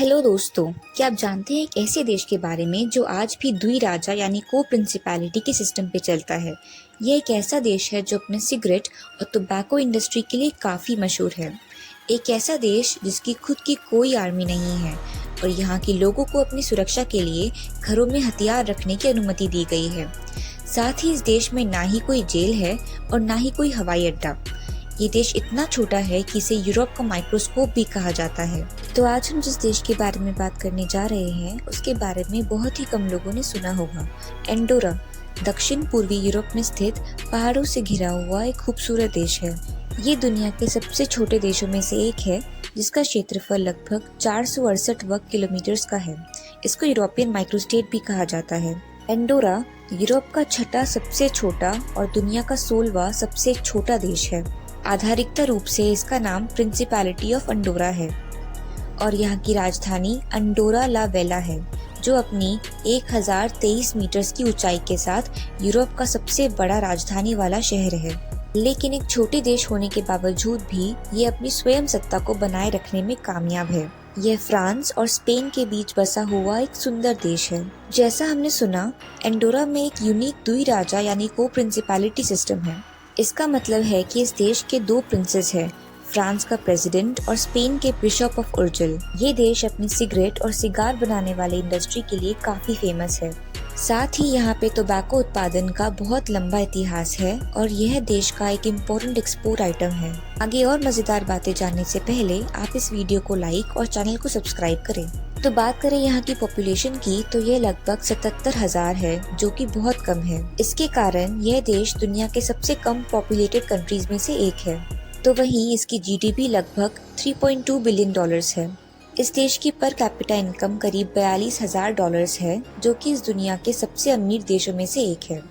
Hello दोस्तों, क्या आप जानते हैं एक ऐसे देश के बारे में जो आज भी द्विराजा यानी को प्रिंसिपैलिटी के सिस्टम पे चलता है। यह एक ऐसा देश है जो अपने सिगरेट और टोबैको इंडस्ट्री के लिए काफ़ी मशहूर है। एक ऐसा देश जिसकी खुद की कोई आर्मी नहीं है और यहाँ के लोगों को अपनी सुरक्षा के लिए घरों में हथियार रखने की अनुमति दी गई है। साथ ही इस देश में ना ही कोई जेल है और ना ही कोई हवाई अड्डा। ये देश इतना छोटा है कि इसे यूरोप का माइक्रोस्कोप भी कहा जाता है। तो आज हम जिस देश के बारे में बात करने जा रहे हैं उसके बारे में बहुत ही कम लोगों ने सुना होगा। एंडोरा दक्षिण पूर्वी यूरोप में स्थित पहाड़ों से घिरा हुआ एक खूबसूरत देश है। ये दुनिया के सबसे छोटे देशों में से एक है जिसका क्षेत्रफल लगभग 468 वर्ग किलोमीटर का है। इसको यूरोपियन माइक्रोस्टेट भी कहा जाता है। एंडोरा यूरोप का छठा सबसे छोटा और दुनिया का 16वां सबसे छोटा देश है। आधारिकता रूप से इसका नाम प्रिंसिपैलिटी ऑफ अंडोरा है और यहाँ की राजधानी अंडोरा ला वेला है, जो अपनी 1023 मीटर्स की ऊंचाई के साथ यूरोप का सबसे बड़ा राजधानी वाला शहर है। लेकिन एक छोटे देश होने के बावजूद भी ये अपनी स्वयं सत्ता को बनाए रखने में कामयाब है। यह फ्रांस और स्पेन के बीच बसा हुआ एक सुंदर देश है। जैसा हमने सुना, एंडोरा में एक यूनिक द्विराजा यानी को प्रिंसिपैलिटी सिस्टम है। इसका मतलब है कि इस देश के दो प्रिंसेस हैं, फ्रांस का प्रेसिडेंट और स्पेन के बिशप ऑफ उर्जल। ये देश अपनी सिगरेट और सिगार बनाने वाले इंडस्ट्री के लिए काफी फेमस है। साथ ही यहाँ पे टोबैको उत्पादन का बहुत लंबा इतिहास है और यह देश का एक इम्पोर्टेंट एक्सपोर्ट आइटम है। आगे और मजेदार बातें जानने से पहले आप इस वीडियो को लाइक और चैनल को सब्सक्राइब करें। तो बात करें यहाँ की पॉपुलेशन की तो यह लगभग 77,000 है, जो कि बहुत कम है। इसके कारण यह देश दुनिया के सबसे कम पॉपुलेटेड कंट्रीज में से एक है। तो वहीं इसकी जीडीपी लगभग 3.2 बिलियन डॉलर्स है। इस देश की पर कैपिटा इनकम करीब $42,000 है, जो कि इस दुनिया के सबसे अमीर देशों में से एक है।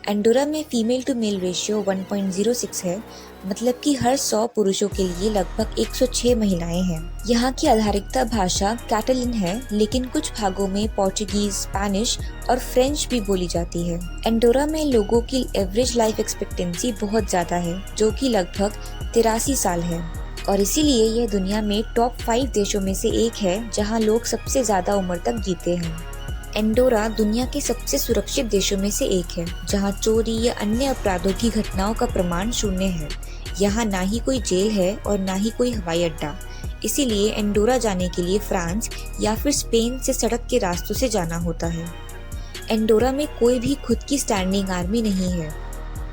एंडोरा में फीमेल टू मेल रेशियो 1.06 है, मतलब कि हर 100 पुरुषों के लिए लगभग 106 महिलाएं हैं। यहाँ की आधारिकता भाषा कैटलिन है, लेकिन कुछ भागों में पोर्चुगीज, स्पेनिश और फ्रेंच भी बोली जाती है। एंडोरा में लोगों की एवरेज लाइफ एक्सपेक्टेंसी बहुत ज्यादा है, जो कि लगभग 83 साल है और इसीलिए यह दुनिया में टॉप 5 देशों में से एक है जहाँ लोग सबसे ज्यादा उम्र तक जीते हैं। एंडोरा दुनिया के सबसे सुरक्षित देशों में से एक है, जहां चोरी या अन्य अपराधों की घटनाओं का प्रमाण शून्य है। यहाँ ना ही कोई जेल है और ना ही कोई हवाई अड्डा। इसीलिए एंडोरा जाने के लिए फ्रांस या फिर स्पेन से सड़क के रास्तों से जाना होता है। एंडोरा में कोई भी खुद की स्टैंडिंग आर्मी नहीं है,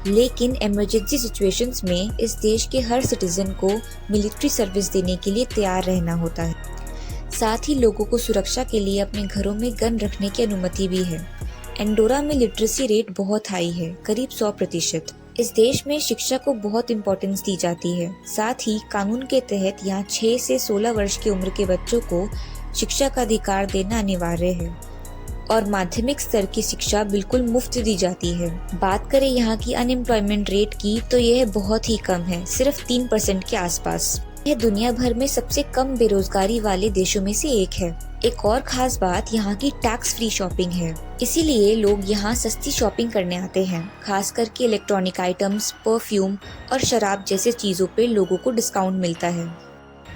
लेकिन इमरजेंसी सिचुएशंस में इस देश के हर सिटीजन को मिलिट्री सर्विस देने के लिए तैयार रहना होता है। साथ ही लोगों को सुरक्षा के लिए अपने घरों में गन रखने की अनुमति भी है। एंडोरा में लिटरेसी रेट बहुत हाई है, करीब 100%। इस देश में शिक्षा को बहुत इम्पोर्टेंस दी जाती है। साथ ही कानून के तहत यहाँ 6 से 16 वर्ष की उम्र के बच्चों को शिक्षा का अधिकार देना अनिवार्य है और माध्यमिक स्तर की शिक्षा बिल्कुल मुफ्त दी जाती है। बात करें यहाँ की अनएम्प्लॉयमेंट रेट की तो यह बहुत ही कम है, सिर्फ 3% के आसपास। यह दुनिया भर में सबसे कम बेरोजगारी वाले देशों में से एक है। एक और खास बात यहाँ की टैक्स फ्री शॉपिंग है, इसीलिए लोग यहाँ सस्ती शॉपिंग करने आते हैं। खास करके इलेक्ट्रॉनिक आइटम्स, परफ्यूम और शराब जैसे चीजों पे लोगों को डिस्काउंट मिलता है।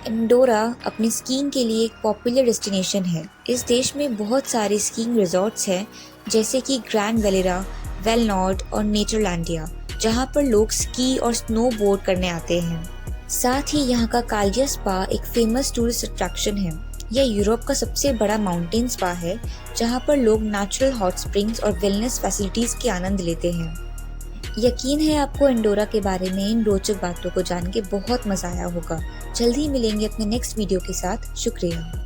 एंडोरा अपनी स्कीइंग के लिए एक पॉपुलर डेस्टिनेशन है। इस देश में बहुत सारे स्कीइंग रिजॉर्ट्स हैं, जैसे कि ग्रैंड वेलेरा, वेलनॉर्ड और नेचरलैंडिया, जहाँ पर लोग स्की और स्नो बोर्ड करने आते हैं। साथ ही यहाँ का कालिया स्पा एक फेमस टूरिस्ट अट्रैक्शन है। यह यूरोप का सबसे बड़ा माउंटेन स्पा है, जहाँ पर लोग नेचुरल हॉट स्प्रिंग्स और वेलनेस फैसिलिटीज के आनंद लेते हैं। यकीन है आपको एंडोरा के बारे में इन रोचक बातों को जान के बहुत मजा आया होगा। जल्दी ही मिलेंगे अपने नेक्स्ट वीडियो के साथ। शुक्रिया।